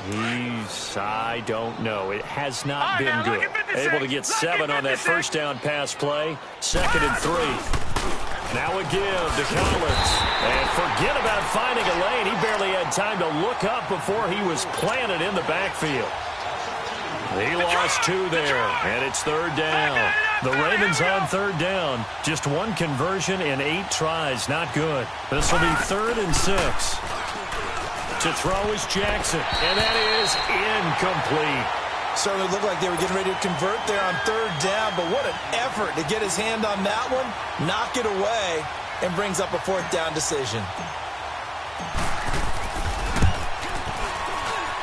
I don't know. It has not been good. Able to get 7 on that first down pass play. 2nd and 3. Now a give to Collins. And forget about finding a lane. He barely had time to look up before he was planted in the backfield. He lost 2 there, and it's 3rd down. The Ravens on 3rd down. Just 1 conversion in 8 tries. Not good. This will be 3rd and 6. To throw is Jackson, and that is incomplete. Certainly looked like they were getting ready to convert there on 3rd down, but what an effort to get his hand on that one, knock it away, and brings up a 4th down decision.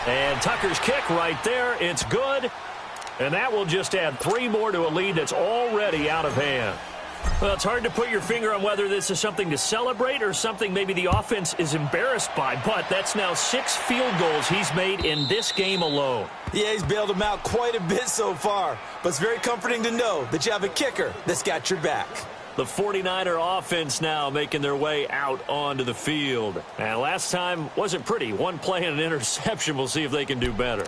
And Tucker's kick right there, it's good, and that will just add 3 more to a lead that's already out of hand. Well, it's hard to put your finger on whether this is something to celebrate or something maybe the offense is embarrassed by, but that's now 6 field goals he's made in this game alone. Yeah, he's bailed them out quite a bit so far, but it's very comforting to know that you have a kicker that's got your back. The 49er offense now making their way out onto the field. And last time wasn't pretty. 1 play and an interception. We'll see if they can do better.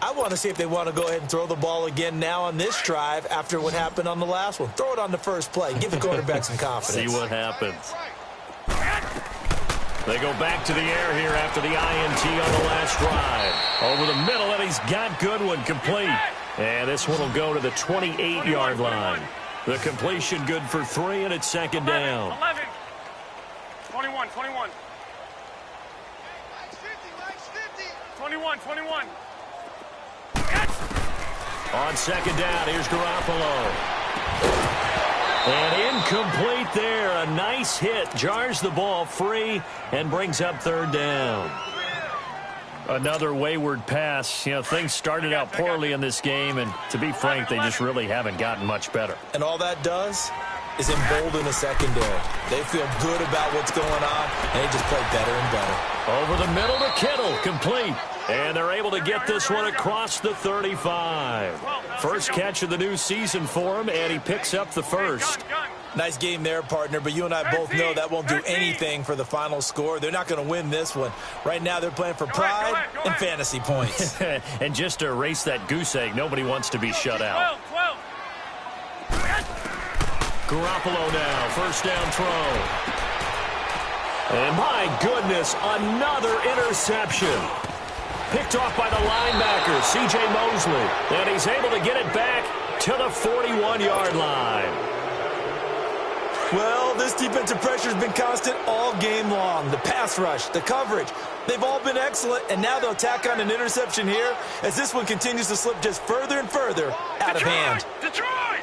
I want to see if they want to go ahead and throw the ball again now on this drive after what happened on the last one. Throw it on the first play. Give the quarterback some confidence. See what happens. They go back to the air here after the INT on the last drive. Over the middle, and he's got Goodwin complete. And this one will go to the 28-yard line. The completion good for 3, and it's 2nd down. 11. 21. 21. On 2nd down, here's Garoppolo. And incomplete there. A nice hit. Jars the ball free and brings up 3rd down. Another wayward pass. You know, things started out poorly in this game, and to be frank, they just really haven't gotten much better. And all that does, is embolden the secondary. They feel good about what's going on, and they just play better and better. Over the middle to Kittle, complete. And they're able to get this one across the 35. First catch of the new season for him, and he picks up the first. Nice game there, partner, but you and I both know that won't do anything for the final score. They're not going to win this one. Right now, they're playing for pride and fantasy points. And just to erase that goose egg, nobody wants to be shut out. Garoppolo now, first down throw. And my goodness, another interception. Picked off by the linebacker, C.J. Mosley. And he's able to get it back to the 41-yard line. Well, this defensive pressure has been constant all game long. The pass rush, the coverage, they've all been excellent, and now they'll tack on an interception here as this one continues to slip just further and further out of hand. Detroit!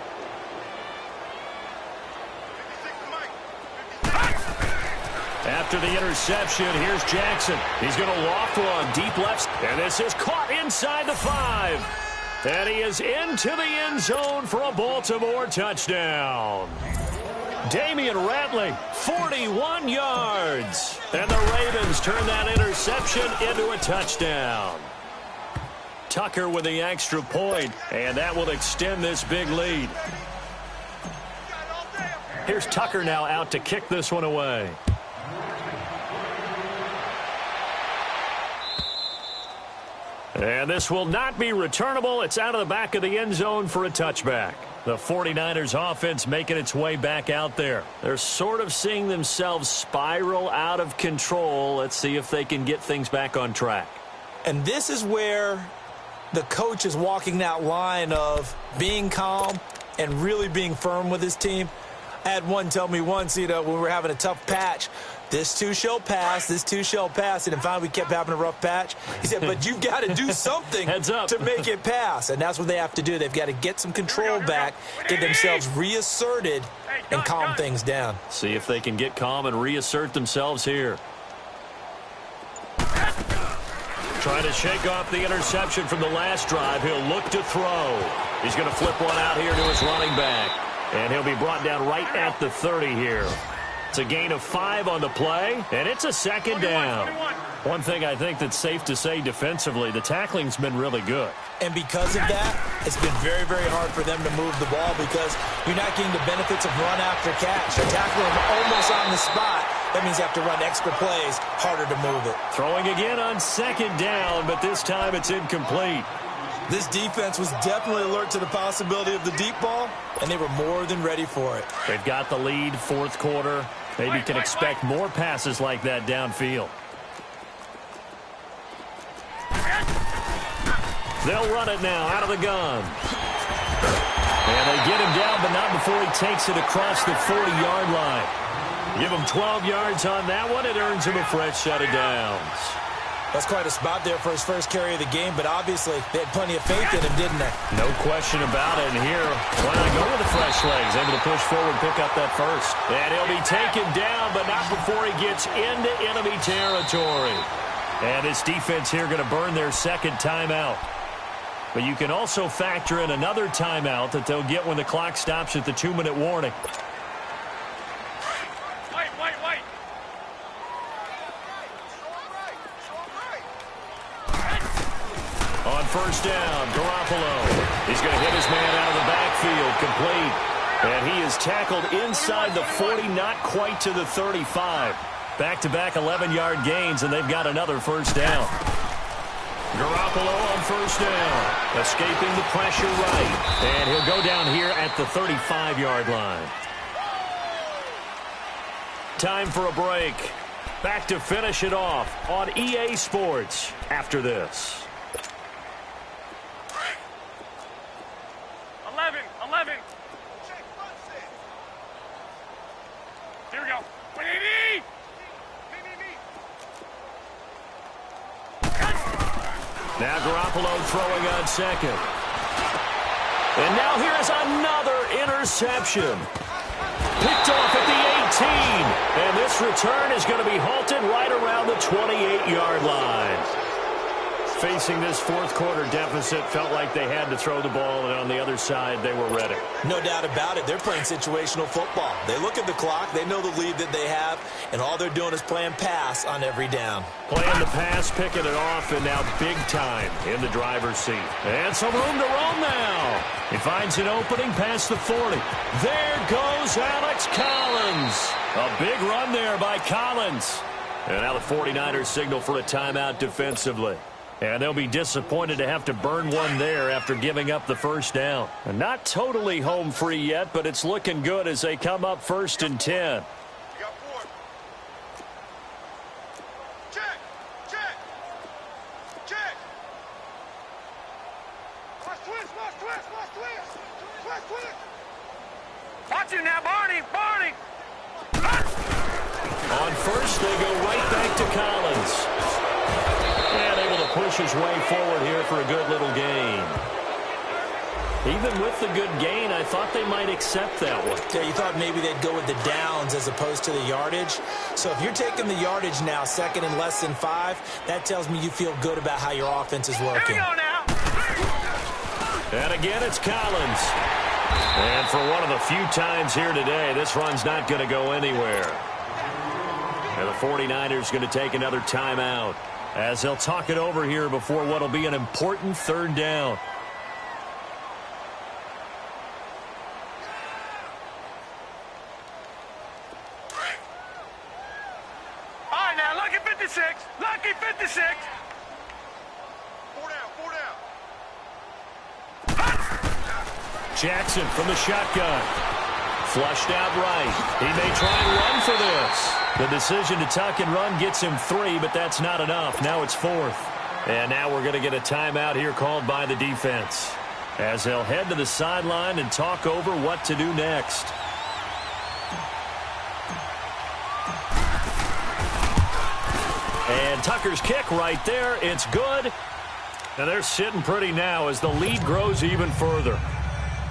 After the interception, here's Jackson. He's going to loft one deep left, and this is caught inside the 5. And he is into the end zone for a Baltimore touchdown. Damian Ratley, 41 yards. And the Ravens turn that interception into a touchdown. Tucker with the extra point, and that will extend this big lead. Here's Tucker now out to kick this one away. And this will not be returnable. It's out of the back of the end zone for a touchback. The 49ers offense making its way back out there. They're sort of seeing themselves spiral out of control. Let's see if they can get things back on track. And this is where the coach is walking that line of being calm and really being firm with his team. I had one tell me once, when we were having a tough patch, this too shall pass, this too shall pass. And finally, we kept having a rough patch. He said, but you've got to do something to make it pass. And that's what they have to do. They've got to get some control back, get themselves reasserted, and calm things down. See if they can get calm and reassert themselves here. Trying to shake off the interception from the last drive. He'll look to throw. He's going to flip one out here to his running back. And he'll be brought down right at the 30 here. It's a gain of 5 on the play, and it's a second down. One thing I think that's safe to say defensively, the tackling's been really good. And because of that, it's been very, very hard for them to move the ball because you're not getting the benefits of run after catch. You're tackling them almost on the spot. That means you have to run extra plays, harder to move it. Throwing again on second down, but this time it's incomplete. This defense was definitely alert to the possibility of the deep ball, and they were more than ready for it. They've got the lead, fourth quarter. Maybe can expect more passes like that downfield. They'll run it now out of the gun. And they get him down, but not before he takes it across the 40-yard line. Give him 12 yards on that one. It earns him a fresh set of downs. That's quite a spot there for his first carry of the game, but obviously they had plenty of faith in him, didn't they? No question about it. And here, why not go with the fresh legs? Able to push forward, pick up that first. And he'll be taken down, but not before he gets into enemy territory. And this defense here going to burn their second timeout. But you can also factor in another timeout that they'll get when the clock stops at the 2-minute warning. On first down, Garoppolo. He's going to hit his man out of the backfield, complete. And he is tackled inside the 40, not quite to the 35. Back-to-back 11-yard gains, and they've got another first down. Garoppolo on first down, escaping the pressure right. And he'll go down here at the 35-yard line. Time for a break. Back to finish it off on EA Sports after this. 11. Here we go. Now Garoppolo throwing on second. And now here is another interception. Picked off at the 18. And this return is going to be halted right around the 28-yard line. facing this fourth quarter deficit, felt like they had to throw the ball, and on the other side, they were ready. No doubt about it. They're playing situational football. They look at the clock, they know the lead that they have, and all they're doing is playing pass on every down. Playing the pass, picking it off, and now big time in the driver's seat. And some room to roam now. He finds an opening past the 40. There goes Alex Collins. A big run there by Collins. And now the 49ers signal for a timeout defensively. And they'll be disappointed to have to burn one there after giving up the first down. And not totally home free yet, but it's looking good as they come up 1st and 10. Watch him now, Barney! Barney! On first, they go right back to Collins. And able to push his way forward here for a good little gain. Even with the good gain, I thought they might accept that one. Yeah, you thought maybe they'd go with the downs as opposed to the yardage. So if you're taking the yardage now, 2nd and less than 5, that tells me you feel good about how your offense is working. Here we go now! And again, it's Collins. And for one of the few times here today, this run's not going to go anywhere. And the 49ers going to take another timeout as they'll talk it over here before what will be an important 3rd down. All right, now, lucky 56. Lucky 56. 4 down, 4 down. Jackson from the shotgun. Flushed out right. He may try and run for this. The decision to tuck and run gets him 3, but that's not enough. Now it's 4th. And now we're going to get a timeout here called by the defense as they'll head to the sideline and talk over what to do next. And Tucker's kick right there. It's good. And they're sitting pretty now as the lead grows even further.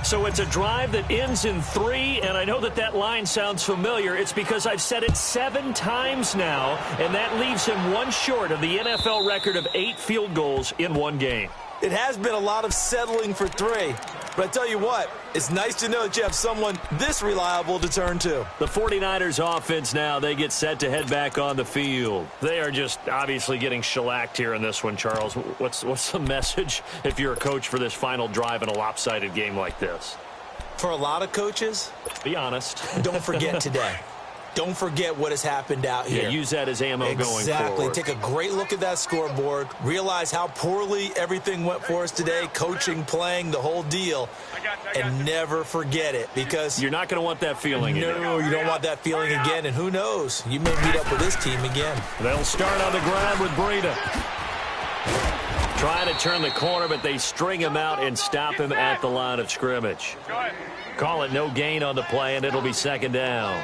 So it's a drive that ends in 3, and I know that that line sounds familiar. It's because I've said it 7 times now, and that leaves him 1 short of the NFL record of 8 field goals in 1 game. It has been a lot of settling for 3. But I tell you what, it's nice to know that you have someone this reliable to turn to. The 49ers offense now, they get set to head back on the field. They are just obviously getting shellacked here in this one, Charles. What's the message if you're a coach for this final drive in a lopsided game like this? For a lot of coaches, be honest. Don't forget today. Don't forget what has happened out here. Yeah, use that as ammo going forward. Exactly. Take a great look at that scoreboard. Realize how poorly everything went for us today. Coaching, playing, the whole deal. And never forget it, because you're not going to want that feeling again. No, you don't want that feeling again. And who knows? You may meet up with this team again. They'll start on the ground with Breida. Trying to turn the corner, but they string him out and stop him at the line of scrimmage. Call it no gain on the play, and it'll be 2nd down.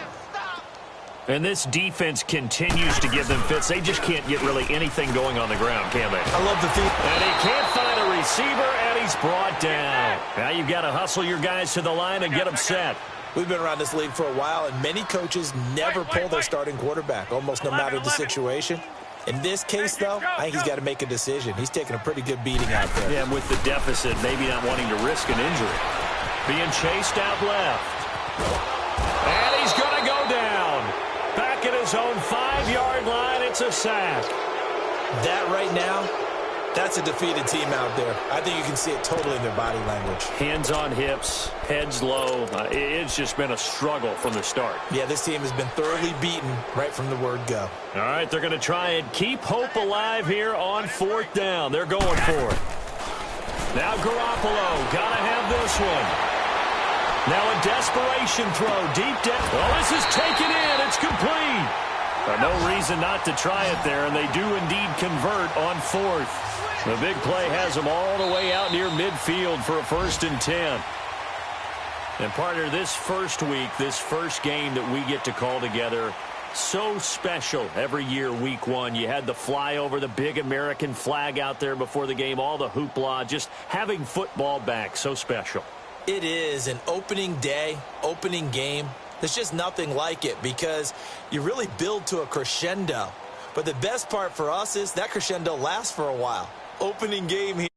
And this defense continues to give them fits. They just can't get really anything going on the ground, can they? I love the feet. And he can't find a receiver, and he's brought down. Now you've got to hustle your guys to the line and get them set. We've been around this league for a while, and many coaches never pull their starting quarterback, almost no matter the situation. In this case, though, I think he's got to make a decision. He's taking a pretty good beating out there. Yeah, and with the deficit, maybe not wanting to risk an injury. Being chased out left. And he's going to go down. Back at his own 5-yard line, it's a sack. That right now, that's a defeated team out there. I think you can see it totally in their body language. Hands on hips, heads low. It's just been a struggle from the start. Yeah, this team has been thoroughly beaten right from the word go. All right, they're going to try and keep hope alive here on 4th down. They're going for it. Now Garoppolo, got to have this one. Now a desperation throw deep down. Oh, this is taken in. It's complete. No reason not to try it there, and they do indeed convert on 4th. The big play has them all the way out near midfield for a 1st and 10. And partner, this first week, this first game that we get to call together, so special every year, week 1. You had the flyover, the big American flag out there before the game, all the hoopla, just having football back, so special. It is an opening day, opening game. There's just nothing like it because you really build to a crescendo. But the best part for us is that crescendo lasts for a while. opening game here.